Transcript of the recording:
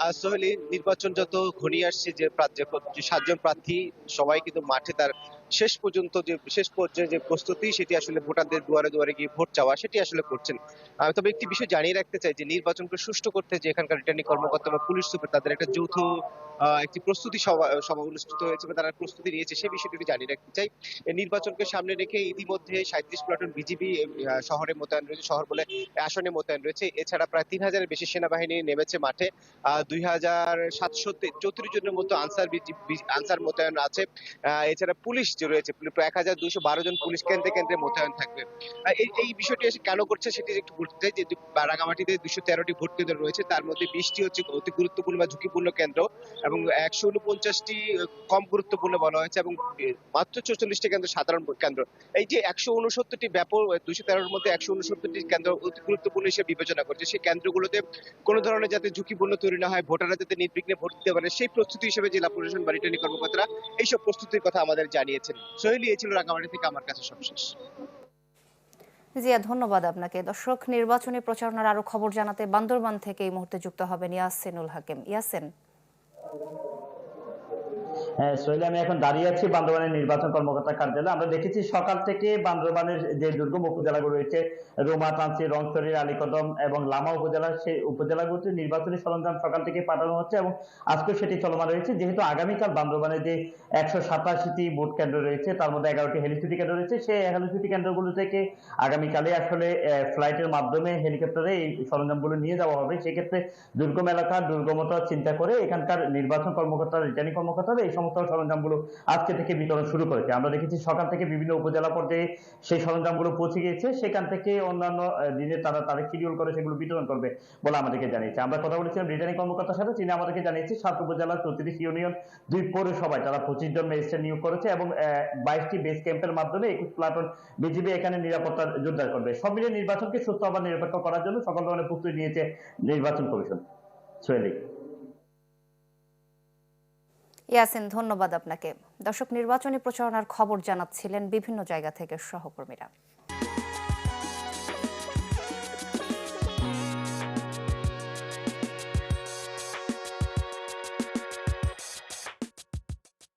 আসলে নির্বাচন যত ঘনিয়ে আসছে যে যে ৭ জন প্রার্থী সবাই কিন্তু মাঠে তার শেষ পর্যন্ত যে শেষ পর্যায়ে যে প্রস্তুতি সেটি আসলে ভোটারদের দুয়ারে দুয়ারে গিয়ে ভোট চাওয়া সেটি আসলে করছেন। তবে একটি বিষয় জানিয়ে রাখতে চাই যে নির্বাচনকে সুষ্ঠু করতে যে এখানকার রিটার্নিং কর্মকর্তা বা পুলিশ সুপার তাদের একটা যৌথ একটি প্রস্তুতি সভা অনুষ্ঠিত হয়েছে বা তারা প্রস্তুতি নিয়েছে সে বিষয়টি একটু জানিয়ে রাখতে চাই। এই নির্বাচনকে সামনে রেখে ইতিমধ্যে ৩৭ প্লাটুন বিজিবি শহরে মোতায়েন রয়েছে, শহর বলে আসনে মোতায়েন রয়েছে। এছাড়া প্রায় ৩,০০০ এর বেশি সেনাবাহিনী নেমেছে মাঠে। ২,৭34 জনের মতো আনসার মোতায়েন আছে। এছাড়া পুলিশ যে রয়েছে প্রায় ১,২১২ জন পুলিশ কেন্দ্রে কেন্দ্রে মোতায়েন থাকবে। এই বিষয়টি এসে কেন করছে সেটি একটু বলতে চাই যে রাঙামাটিতে ২১৩টি ভোট কেন্দ্র রয়েছে, তার মধ্যে ২০টি হচ্ছে অতি গুরুত্বপূর্ণ বা ঝুঁকিপূর্ণ কেন্দ্র এবং ১৪৯টি কম গুরুত্বপূর্ণ বলা হয়েছে এবং মাত্র ৪৪টি কেন্দ্র সাধারণ কেন্দ্র। এই যে ১৬৯টি ব্যাপক ২১৩ এর মধ্যে ১৬৯টি কেন্দ্র অতি গুরুত্বপূর্ণ হিসেবে বিবেচনা করছে। সেই কেন্দ্রগুলোতে কোন ধরনের যাতে ঝুঁকিপূর্ণ তৈরি না হয়, ভোটাররা যাতে নির্বিঘ্নে ভোট দিতে পারে সেই প্রস্তুতি হিসেবে জেলা প্রশাসন বা রিটার্নিং কর্মকর্তারা এইসব প্রস্তুতির কথা আমাদের জানিয়েছেন। সোহেলি, এই ছিল রাঙামাটি থেকে আমার কাছে সবশেষ। জিয়া, ধন্যবাদ আপনাকে। দর্শক, নির্বাচনী প্রচারণার আরো খবর জানাতে বান্দরবান থেকে এই মুহূর্তে যুক্ত হবেন ইয়াসিনুল হাকিম। ইয়াসিন। হ্যাঁ সোহেল, আমি এখন দাঁড়িয়ে আছি বান্দরবানের নির্বাচন কর্মকর্তা কার্যালয়ে। আমরা দেখেছি সকাল থেকে বান্দরবানের যে দুর্গম উপজেলাগুলো রয়েছে রোমা, তানসি, রংছড়ি, আলীকদম এবং লামা উপজেলা, সেই উপজেলাগুলোতে নির্বাচনী সরঞ্জাম সকাল থেকে পাঠানো হচ্ছে এবং আজকেও সেটি চলমান রয়েছে। যেহেতু আগামীকাল বান্দরবানে যে ১৮৭টি ভোট কেন্দ্র রয়েছে তার মধ্যে ১১টি হেলিসিটি কেন্দ্র রয়েছে, সেই হেলিসিটি কেন্দ্রগুলো থেকে আগামীকালে আসলে ফ্লাইটের মাধ্যমে হেলিকপ্টারে এই সরঞ্জামগুলো নিয়ে যাওয়া হবে। সেক্ষেত্রে দুর্গম এলাকা দুর্গমতা চিন্তা করে এখানকার নির্বাচন কর্মকর্তা, রিটার্নিং কর্মকর্তারা এই সমস্ত সরঞ্জামগুলো আজকে থেকে বিতরণ শুরু করেছে। আমরা দেখেছি সকাল থেকে বিভিন্ন উপজেলা পর্যায়ে সেই সরঞ্জামগুলো পৌঁছে গিয়েছে, সেখান থেকে অন্যান্য দিনে তারা তারিখ শিডিউল করে সেগুলো বিতরণ করবে বলে আমাদেরকে জানিয়েছে। আমরা কথা বলেছিলাম রিটার্নিং কর্মকর্তার সাথে, তিনি আমাদেরকে জানিয়েছে ৭ উপজেলার ৩৪ ইউনিয়ন ২ পৌরসভায় তারা ২৫ জন ম্যাজিস্ট্রেট নিয়োগ করেছে এবং ২২টি বেস ক্যাম্পের মাধ্যমে ২১ প্লাটুন বিজিবি এখানে নিরাপত্তা জোরদার করবে। সব মিলিয়ে নির্বাচনকে সুস্থ আবার নিরপেক্ষ করার জন্য সকল ধরনের প্রস্তুতি নিয়েছে নির্বাচন কমিশন। সোহেলি। ইয়াসিন, ধন্যবাদ আপনাকে। দর্শক, নির্বাচনী প্রচারণার খবর জানাচ্ছিলেন বিভিন্ন জায়গা থেকে সহকর্মীরা।